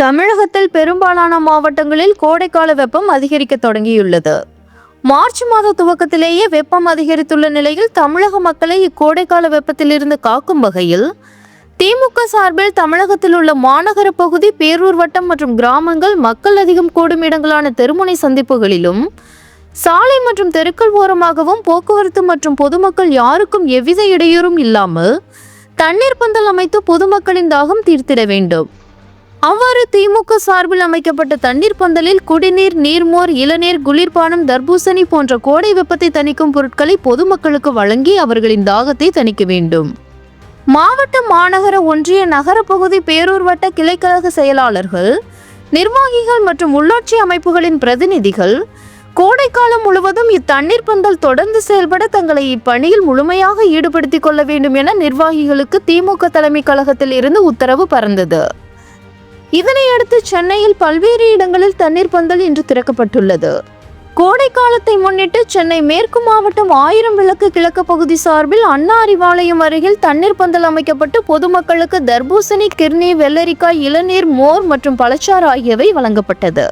தமிழகத்தில் பெரும்பாலான மாவட்டங்களில் கோடைக்கால வெப்பம் அதிகரிக்க தொடங்கியுள்ளது. மார்ச் மாத துவக்கத்திலேயே வெப்பம் அதிகரித்துள்ள நிலையில் தமிழக மக்களை இக்கோடைக்கால வெப்பத்திலிருந்து காக்கும் வகையில் திமுக சார்பில் தமிழகத்தில் உள்ள மாநகர பகுதி, பேரூர் வட்டம் மற்றும் கிராமங்கள், மக்கள் அதிகம் கூடும் இடங்களான தெருமுனை சந்திப்புகளிலும் சாலை மற்றும் தெருக்கள் ஓரமாகவும் போக்குவரத்து மற்றும் பொதுமக்கள் யாருக்கும் எவ்வித இடையூறும் இல்லாமல் தண்ணீர் பந்தல் அமைத்து பொதுமக்களின் தாகம் தீர்த்திட வேண்டும். அவ்வாறு திமுக சார்பில் அமைக்கப்பட்ட தண்ணீர் பந்தலில் குடிநீர், நீர்மோர், இளநீர், குளிர்பானம், தர்பூசணி போன்ற கோடை வெப்பத்தை தணிக்கும் பொருட்களை பொதுமக்களுக்கு வழங்கி அவர்களின் தாகத்தை தணிக்க வேண்டும். மாவட்ட, மாநகர, ஒன்றிய, நகர பகுதி, பேரூர் வட்ட கிளைக்கழக செயலாளர்கள், நிர்வாகிகள் மற்றும் உள்ளாட்சி அமைப்புகளின் பிரதிநிதிகள் கோடைக்காலம் முழுவதும் இத்தண்ணீர் பந்தல் தொடர்ந்து செயல்பட தங்களை இப்பணியில் முழுமையாக ஈடுபடுத்திக் கொள்ள வேண்டும் என நிர்வாகிகளுக்கு திமுக தலைமை கழகத்தில் இருந்து உத்தரவு பறந்தது. இதனையடுத்து சென்னையில் பல்வேறு இடங்களில் தண்ணீர் பந்தல் இன்று திறக்கப்பட்டுள்ளது. கோடை காலத்தை முன்னிட்டு சென்னை மேற்கு மாவட்டம் 1000 விளக்கு கிழக்கு பகுதி சார்பில் அண்ணா அறிவாலயம் அருகில் தண்ணீர் பந்தல் அமைக்கப்பட்டு பொதுமக்களுக்கு தர்பூசணி, கிர்னி, வெள்ளரிக்காய், இளநீர், மோர் மற்றும் பழச்சாறு ஆகியவை வழங்கப்பட்டது.